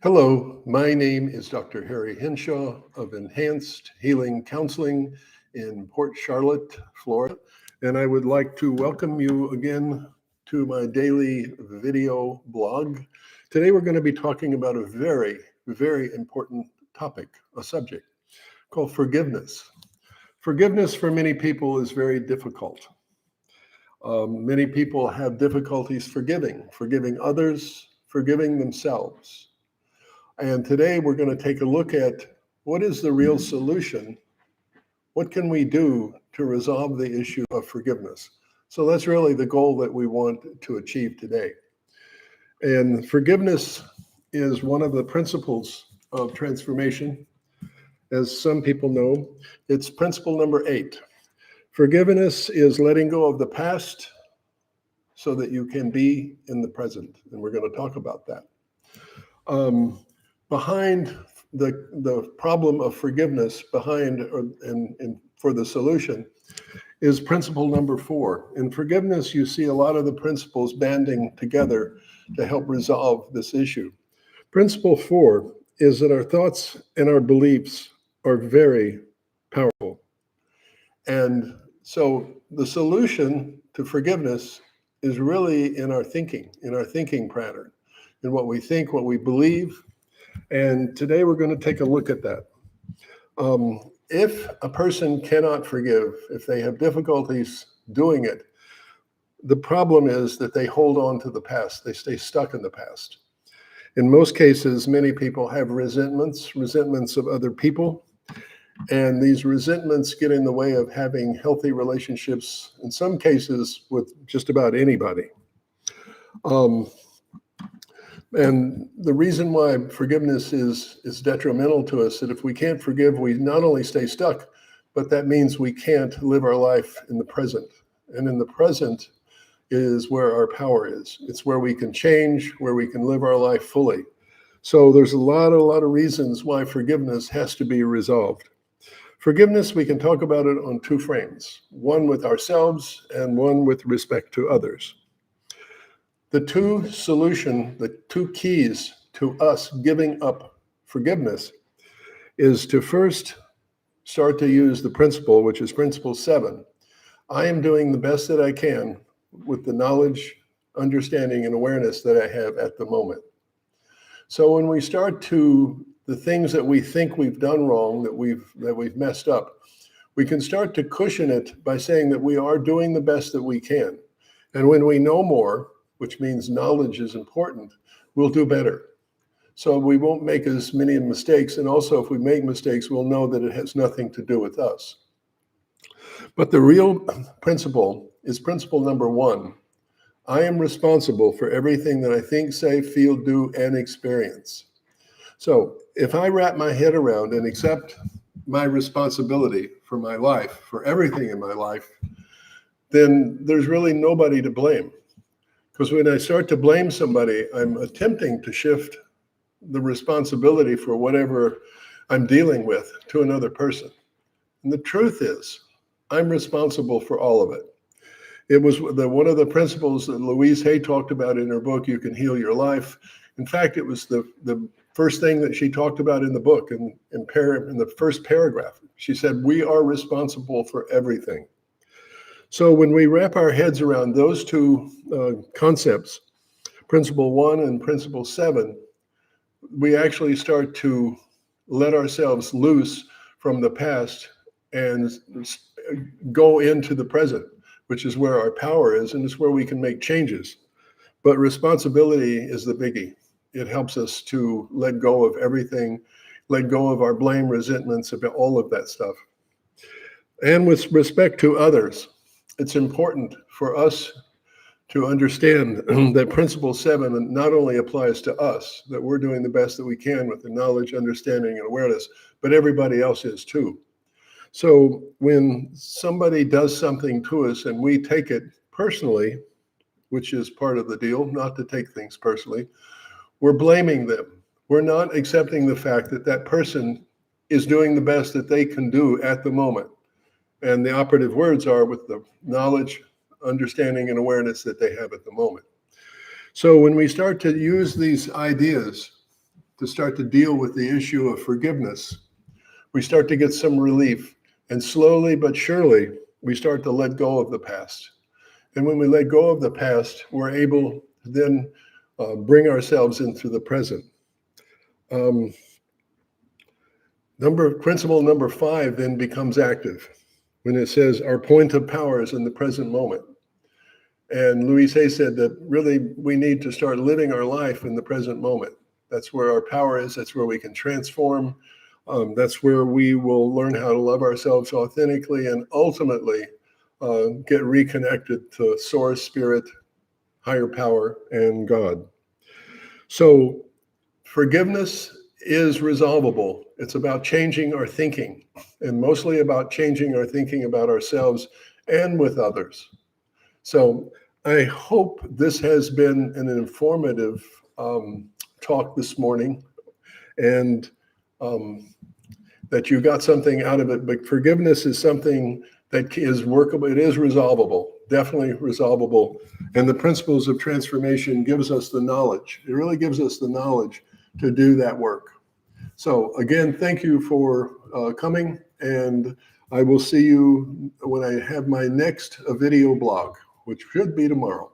Hello, my name is Dr. Harry Henshaw of Enhanced Healing Counseling in Port Charlotte, Florida, and I would like to welcome you again to my daily video blog. Today we're going to be talking about a very, very important topic, a subject called forgiveness. Forgiveness for many people is very difficult. Many people have difficulties forgiving others, forgiving themselves. And today we're going to take a look at what is the real solution? What can we do to resolve the issue of forgiveness? So that's really the goal that we want to achieve today. And forgiveness is one of the principles of transformation. As some people know, it's principle number 8. Forgiveness is letting go of the past so that you can be in the present. And we're going to talk about that. Behind the problem of forgiveness, and for the solution, is principle number 4. In forgiveness, you see a lot of the principles banding together to help resolve this issue. Principle 4 is that our thoughts and our beliefs are very powerful. And so the solution to forgiveness is really in our thinking pattern, in what we think, what we believe. And today we're going to take a look at that. If a person cannot forgive, if they have difficulties doing it, the problem is that they hold on to the past. They stay stuck in the past. In most cases, many people have resentments of other people. And these resentments get in the way of having healthy relationships, in some cases, with just about anybody. And the reason why forgiveness is detrimental to us, that if we can't forgive, we not only stay stuck, but that means we can't live our life in the present. And in the present is where our power is. It's where we can change, where we can live our life fully. So there's a lot of reasons why forgiveness has to be resolved. Forgiveness, we can talk about it on 2 frames, one with ourselves and one with respect to others. The 2 keys to us giving up forgiveness is to first start to use the principle, which is principle 7. I am doing the best that I can with the knowledge, understanding, and awareness that I have at the moment. So when we start to the things that we think we've done wrong, that we've messed up, we can start to cushion it by saying that we are doing the best that we can. And when we know more, which means knowledge is important, we'll do better. So we won't make as many mistakes. And also, if we make mistakes, we'll know that it has nothing to do with us. But the real principle is principle number 1. I am responsible for everything that I think, say, feel, do, and experience. So if I wrap my head around and accept my responsibility for my life, for everything in my life, then there's really nobody to blame. Because when I start to blame somebody, I'm attempting to shift the responsibility for whatever I'm dealing with to another person. And the truth is, I'm responsible for all of it. It was one of the principles that Louise Hay talked about in her book, You Can Heal Your Life. In fact, it was the first thing that she talked about in the book, in the first paragraph. She said, we are responsible for everything. So when we wrap our heads around those 2 concepts, principle 1 and principle 7, we actually start to let ourselves loose from the past and go into the present, which is where our power is, and it's where we can make changes. But responsibility is the biggie. It helps us to let go of everything, let go of our blame, resentments, about all of that stuff. And with respect to others, it's important for us to understand that principle 7 not only applies to us, that we're doing the best that we can with the knowledge, understanding, and awareness, but everybody else is too. So when somebody does something to us and we take it personally, which is part of the deal, not to take things personally, we're blaming them. We're not accepting the fact that that person is doing the best that they can do at the moment. And the operative words are with the knowledge, understanding, and awareness that they have at the moment. So when we start to use these ideas to start to deal with the issue of forgiveness, we start to get some relief. And slowly but surely, we start to let go of the past. And when we let go of the past, we're able to then bring ourselves into the present. Principle number 5 then becomes active when it says our point of power is in the present moment. And Louise Hay said that really we need to start living our life in the present moment. That's where our power is. That's where we can transform. That's where we will learn how to love ourselves authentically and ultimately get reconnected to source, spirit, higher power, and God. So forgiveness is resolvable. It's about changing our thinking, and mostly about changing our thinking about ourselves and with others. So I hope this has been an informative talk this morning, and that you got something out of it. But forgiveness is something that is workable. It is resolvable, definitely resolvable. And the principles of transformation gives us the knowledge. It really gives us the knowledge to do that work. So again, thank you for coming, and I will see you when I have my next video blog, which should be tomorrow.